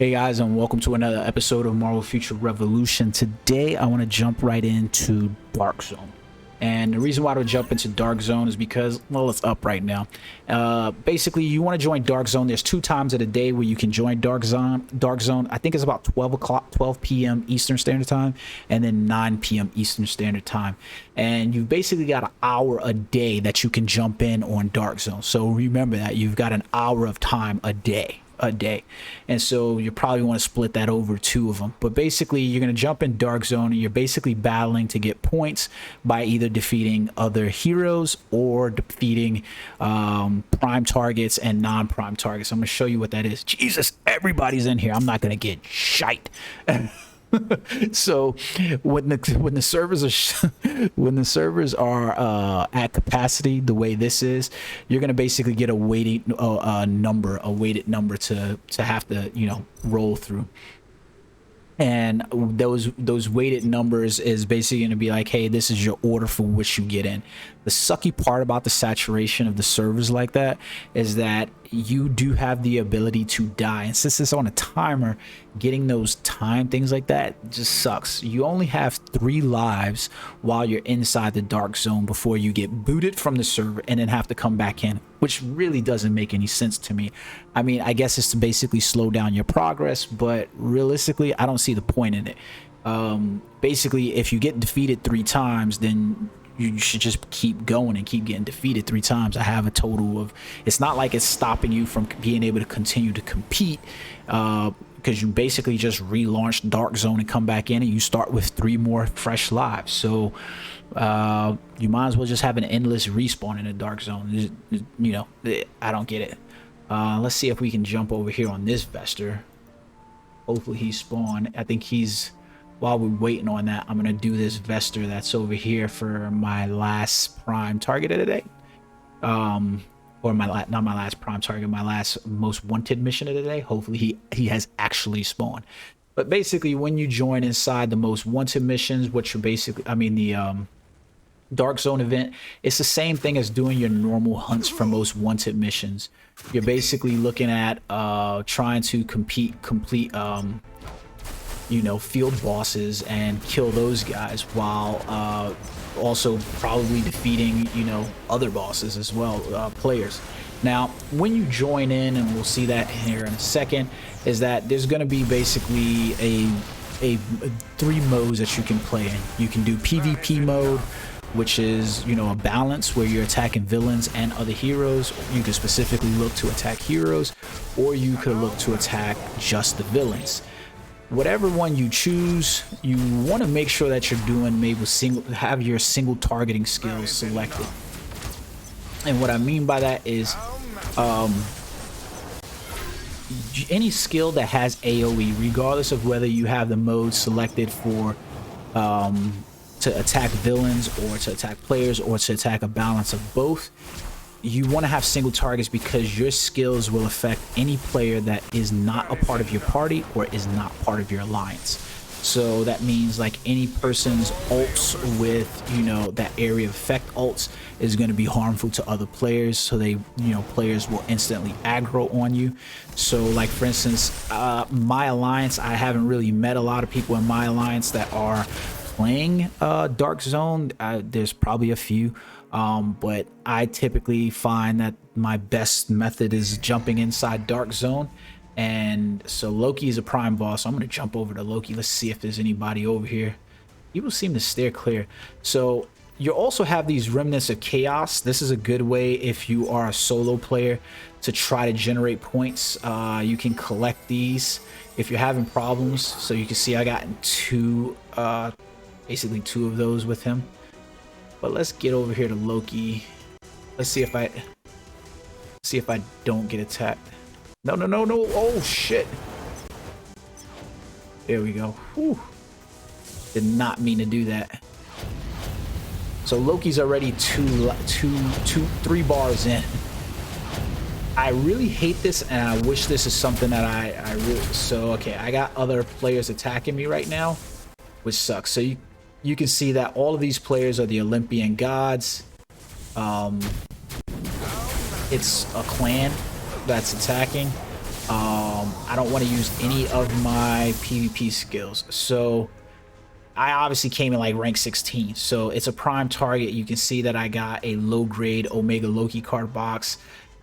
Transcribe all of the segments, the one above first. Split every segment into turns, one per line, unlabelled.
Hey guys, and welcome to another episode of Marvel Future Revolution. Today I want to jump right into Dark Zone. And the reason why I jump into Dark Zone is because, well, it's up right now. Basically, you want to join Dark Zone. There's 2 times of the day where you can join Dark Zone. I think it's about 12 p.m. Eastern Standard Time, and then 9 p.m. Eastern Standard Time. And you've basically got an hour a day that you can jump in on Dark Zone. So remember that you've got an hour of time a day. And so you probably want to split that over 2 of them, but basically you're going to jump in Dark Zone and you're basically battling to get points by either defeating other heroes or defeating prime targets and non-prime targets. I'm going to show you what that is. Jesus, everybody's in here. I'm not going to get shite. So when the servers are at capacity, the way this is, you're gonna basically get a weighted number to have to roll through. And those weighted numbers is basically going to be like, hey, this is your order for which you get in. The sucky part about the saturation of the servers like that is that you do have the ability to die. And since it's on a timer, getting those time things like that just sucks. You only have 3 lives while you're inside the Dark Zone before you get booted from the server and then have to come back in, which really doesn't make any sense to me. I mean, I guess it's to basically slow down your progress, but realistically, I don't see the point in it. Basically, if you get defeated 3 times, then you should just keep going and keep getting defeated 3 times. I have a total of, it's not like it's stopping you from being able to continue to compete, because you basically just relaunch Dark Zone and come back in and you start with 3 more fresh lives. So you might as well just have an endless respawn in the Dark Zone. I don't get it. Let's see if we can jump over here on this Vester. Hopefully he spawned. I think he's, while we're waiting on that, I'm gonna do this Vester that's over here for my last prime target of the day. Or not my last prime target, my last most wanted mission of the day. Hopefully he has actually spawned. But basically, when you join inside the most wanted missions, which are basically, I mean, the Dark Zone event, it's the same thing as doing your normal hunts for most wanted missions. You're basically looking at trying to complete field bosses and kill those guys, while also probably defeating other bosses as well, players. Now when you join in, and we'll see that here in a second, is that there's going to be basically a 3 modes that you can play in. You can do PvP mode, which is a balance where you're attacking villains and other heroes. You can specifically look to attack heroes, or you could look to attack just the villains. Whatever one you choose, you want to make sure that you're doing maybe have your single targeting skills selected. And what I mean by that is any skill that has AoE, regardless of whether you have the mode selected for to attack villains or to attack players or to attack a balance of both, you want to have single targets, because your skills will affect any player that is not a part of your party or is not part of your alliance. So that means like any person's ults with that area of effect ults is going to be harmful to other players, so they players will instantly aggro on you. So like for instance, my alliance, I haven't really met a lot of people in my alliance that are playing Dark Zone. There's probably a few, but I typically find that my best method is jumping inside Dark Zone. And so Loki is a prime boss, so I'm going to jump over to Loki. Let's see if there's anybody over here. People seem to steer clear. So you also have these remnants of chaos. This is a good way, if you are a solo player, to try to generate points. You can collect these if you're having problems. So you can see I got 2 basically 2 of those with him. But let's get over here to Loki. Let's see if I don't get attacked. No. Oh shit. There we go. Whew. Did not mean to do that. So Loki's already 3 bars in. I really hate this, and I wish this is something that I really, so okay, I got other players attacking me right now, which sucks. So you can see that all of these players are the Olympian gods. It's a clan that's attacking. I don't want to use any of my PvP skills. So I obviously came in like rank 16, so it's a prime target. You can see that I got a low grade Omega Loki card box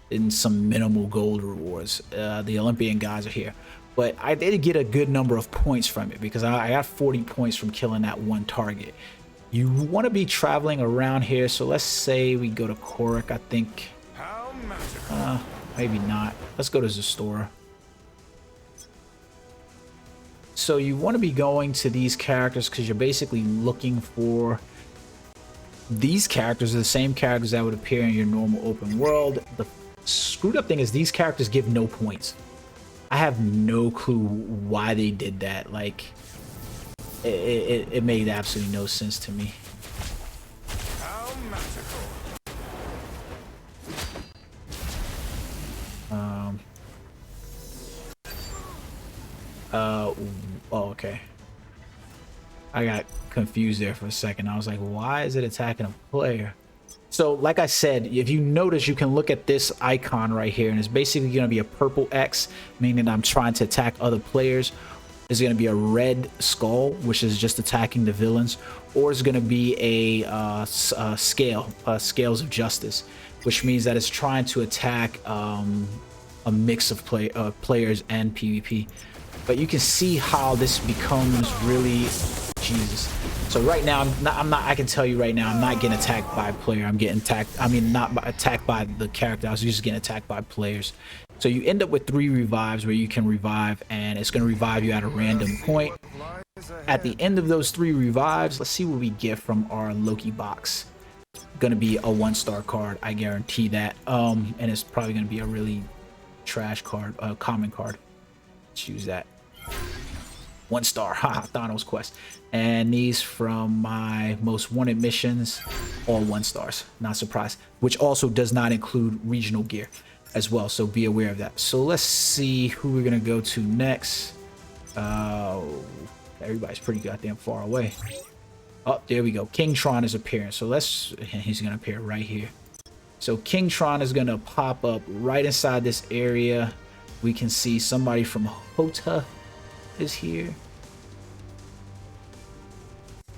and some minimal gold rewards. The Olympian guys are here, but I did get a good number of points from it because I got 40 points from killing that one target. You want to be traveling around here, so let's say we go to Korak. I think maybe not. Let's go to Zastora. So you want to be going to these characters because you're basically looking for these characters are the same characters that would appear in your normal open world. The screwed up thing is these characters give no points. I have no clue why they did that. Like, it made absolutely no sense to me. Oh, okay. I got confused there for a second. I was like, why is it attacking a player? So like I said, if you notice, you can look at this icon right here, and it's basically going to be a purple X, meaning I'm trying to attack other players. There's going to be a red skull, which is just attacking the villains, or it's going to be a scales of justice, which means that it's trying to attack a mix of players and PvP. But you can see how this becomes really Jesus. So right now, I can tell you right now, I'm not getting attacked by a player. I'm getting attacked. I mean, not attacked by the character. I was just getting attacked by players. So you end up with 3 revives where you can revive, and it's going to revive you at a random point. At the end of those 3 revives, let's see what we get from our Loki box. Going to be a 1-star card, I guarantee that. And it's probably going to be a really trash card, a common card. Let's use that. 1-star, haha, Thanos quest. And these from my most wanted missions, all 1-stars, not surprised, which also does not include regional gear as well, so be aware of that. So let's see who we're gonna go to next. Everybody's pretty goddamn far away. Oh, there we go. Kingtron is appearing, so he's gonna appear right here. So Kingtron is gonna pop up right inside this area. We can see somebody from Hota is here.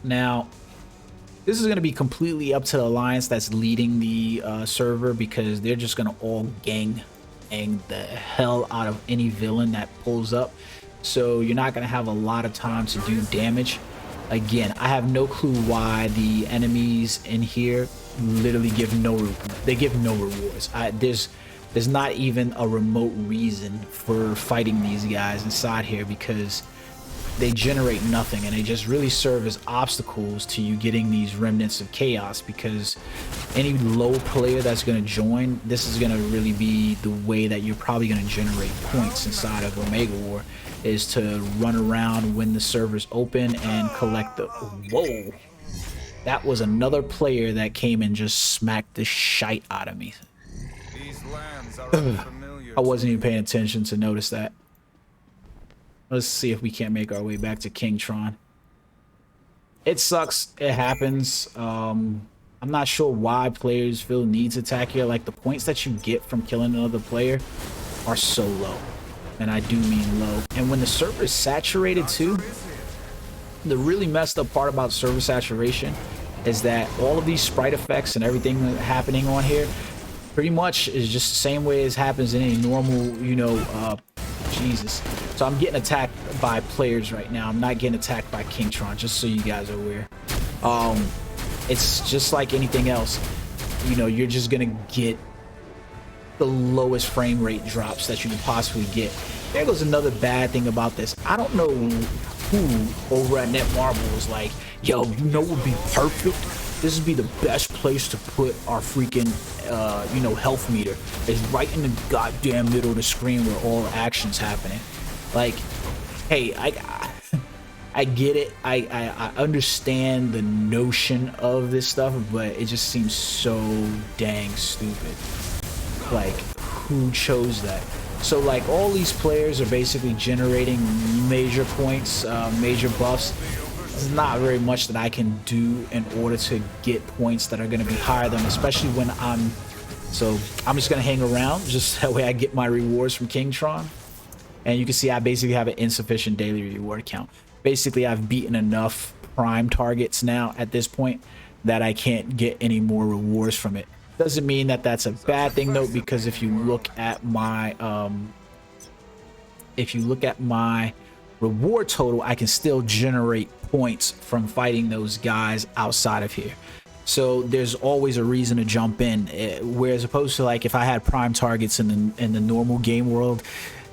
Now, this is going to be completely up to the alliance that's leading the server, because they're just going to all gang the hell out of any villain that pulls up. So you're not going to have a lot of time to do damage. Again, I have no clue why the enemies in here literally give no rewards. There's not even a remote reason for fighting these guys inside here, because they generate nothing, and they just really serve as obstacles to you getting these remnants of chaos. Because any low player that's going to join, this is going to really be the way that you're probably going to generate points inside of Omega War, is to run around when the server's open and collect the... Whoa! That was another player that came and just smacked the shite out of me. I wasn't even paying attention to notice that. Let's see if we can't make our way back to Kingtron. It sucks. It happens. I'm not sure why players feel need to attack here. Like, the points that you get from killing another player are so low. And I do mean low. And when the server is saturated too, the really messed up part about server saturation is that all of these sprite effects and everything that's happening on here pretty much is just the same way as happens in any normal, you know, Jesus. So I'm getting attacked by players right now. I'm not getting attacked by Kingtron, just so you guys are aware. It's just like anything else. You know, you're just gonna get the lowest frame rate drops that you can possibly get. There goes another bad thing about this. I don't know who over at Netmarble was like, yo, you know what would be perfect? This would be the best place to put our freaking, you know, health meter. It's right in the goddamn middle of the screen where all the action's happening. Like, hey, I get it. I understand the notion of this stuff, but it just seems so dang stupid. Like, who chose that? So, like, all these players are basically generating major points, major buffs. There's not very much that I can do in order to get points that are going to be higher than, especially when I'm... So I'm just going to hang around, just that way I get my rewards from Kingtron. And you can see I basically have an insufficient daily reward count. Basically, I've beaten enough prime targets now at this point that I can't get any more rewards from it. Doesn't mean that that's a bad thing though, because if you look at my reward total, I can still generate points from fighting those guys outside of here. So there's always a reason to jump in. Whereas opposed to like if I had prime targets in the normal game world,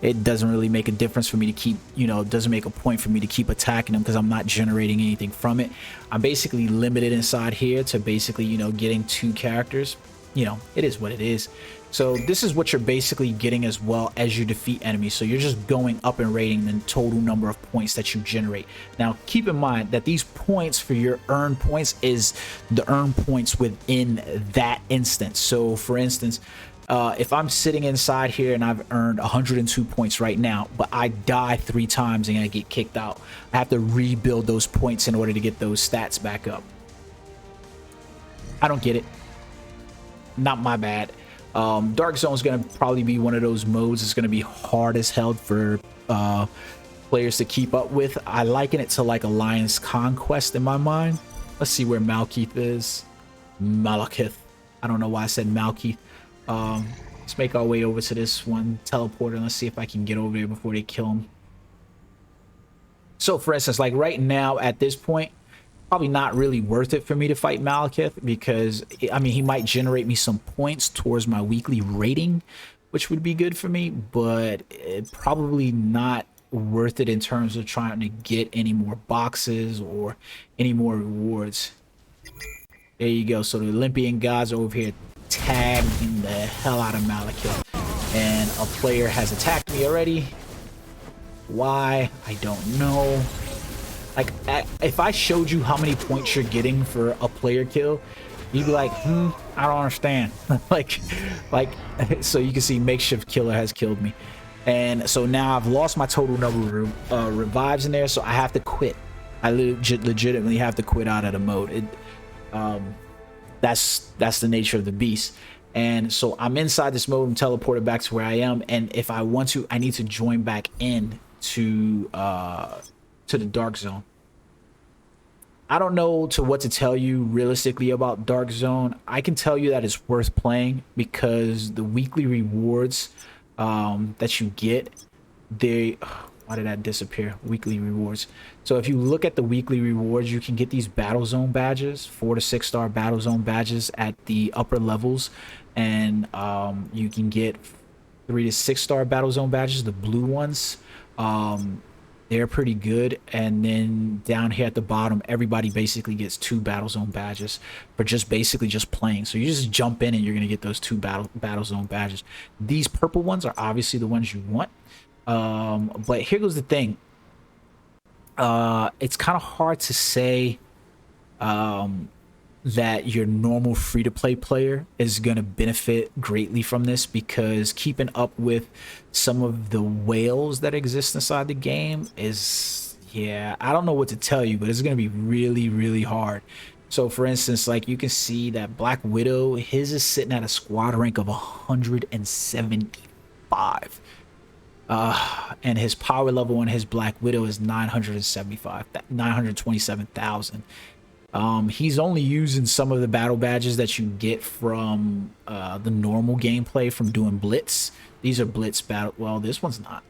it doesn't really make a difference for me to keep, you know, it doesn't make a point for me to keep attacking them because I'm not generating anything from it. I'm basically limited inside here to basically, you know, getting 2 characters. You know, it is what it is. So this is what you're basically getting as well as you defeat enemies. So you're just going up and rating the total number of points that you generate. Now, keep in mind that these points for your earned points is the earned points within that instance. So for instance, if I'm sitting inside here and I've earned 102 points right now, but I die 3 times and I get kicked out, I have to rebuild those points in order to get those stats back up. I don't get it. Not my bad. Dark Zone is going to probably be one of those modes that's going to be hard as hell for players to keep up with. I liken it to like Alliance Conquest in my mind. Let's see where Malekith is. Malekith. I don't know why I said Malekith. Let's make our way over to this one teleporter and let's see if I can get over there before they kill him. So for instance, like right now at this point, probably not really worth it for me to fight Malekith because, I mean, he might generate me some points towards my weekly rating, which would be good for me, but probably not worth it in terms of trying to get any more boxes or any more rewards. There you go. So the Olympian gods are over here tagging the hell out of Malekith, and a player has attacked me already. Why? I don't know. Like, if I showed you how many points you're getting for a player kill, you'd be like, I don't understand. like, so you can see Makeshift Killer has killed me. And so now I've lost my total number of revives in there, so I have to quit. I legitimately have to quit out of the mode. That's the nature of the beast. And so I'm inside this mode and teleported back to where I am. And if I want to, I need to join back in to the Dark Zone. I don't know what to tell you realistically about Dark Zone. I can tell you that it's worth playing because the weekly rewards that you get, why did that disappear? Weekly rewards. So if you look at the weekly rewards, you can get these battle zone badges, 4 to 6 star battle zone badges at the upper levels, and you can get 3 to 6 star battle zone badges, the blue ones. They're pretty good. And then down here at the bottom, everybody basically gets 2 battle zone badges for just basically just playing. So you just jump in and you're gonna get those 2 battle zone badges. These purple ones are obviously the ones you want. But here goes the thing. It's kind of hard to say that your normal free-to-play player is going to benefit greatly from this, because keeping up with some of the whales that exist inside the game is, yeah, I don't know what to tell you, but it's going to be really, really hard. So for instance, like you can see that Black Widow, his is sitting at a squad rank of 175. And his power level on his Black Widow is 927,000. He's only using some of the battle badges that you get from the normal gameplay from doing Blitz. These are Blitz battle. Well, this one's not.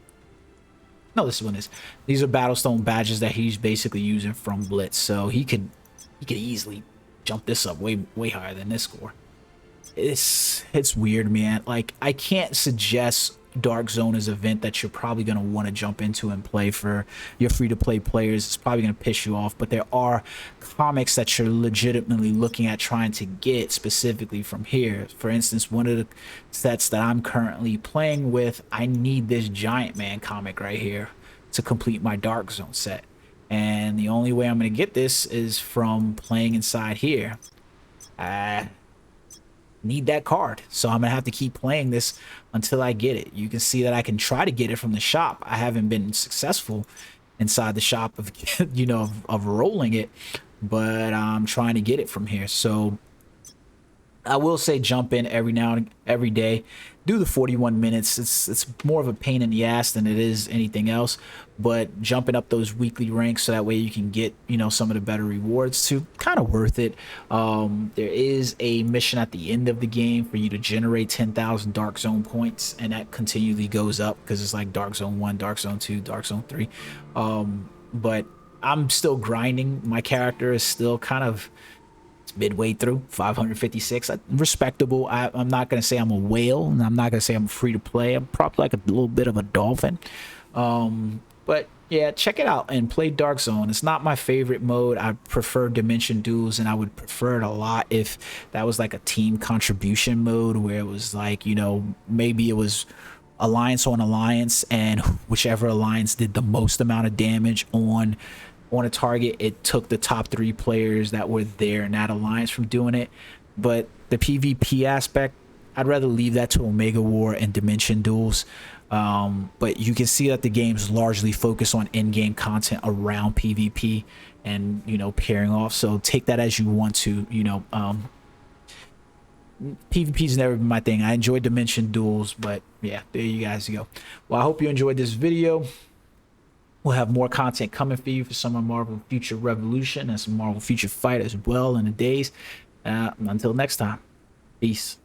No, this one is. These are Battlestone badges that he's basically using from Blitz. So he could easily jump this up way higher than this score. It's weird, man. Like, I can't suggest Dark Zone is an event that you're probably going to want to jump into and play for your free-to-play players. It's probably going to piss you off, but there are comics that you're legitimately looking at trying to get specifically from here. For instance, one of the sets that I'm currently playing with, I need this Giant Man comic right here to complete my Dark Zone set, and the only way I'm going to get this is from playing inside here. Need that card, so I'm gonna have to keep playing this until I get it. You can see that I can try to get it from the shop. I haven't been successful inside the shop of of rolling it, but I'm trying to get it from here. So I will say jump in every now and every day. Do the 41 minutes. It's more of a pain in the ass than it is anything else. But jumping up those weekly ranks so that way you can get, you know, some of the better rewards too, kind of worth it. There is a mission at the end of the game for you to generate 10,000 Dark Zone points, and that continually goes up because it's like Dark Zone 1, Dark Zone 2, Dark Zone 3. But I'm still grinding. My character is still kind of midway through 556, respectable. I'm not gonna say I'm a whale, and I'm not gonna say I'm free to play. I'm probably like a little bit of a dolphin. But yeah, check it out and play Dark Zone. It's not my favorite mode. I prefer Dimension Duels, and I would prefer it a lot if that was like a team contribution mode where it was like, you know, maybe it was alliance on alliance, and whichever alliance did the most amount of damage on a target, it took the top 3 players that were there in that alliance from doing it. But the PvP aspect, I'd rather leave that to Omega War and Dimension Duels. But you can see that the game's largely focused on in-game content around PvP and, you know, pairing off. So take that as you want to, you know. PvP's never been my thing. I enjoy Dimension Duels, but yeah, there you guys go. Well, I hope you enjoyed this video. We'll have more content coming for you for some of Marvel Future Revolution and some Marvel Future Fight as well in the days. Until next time, peace.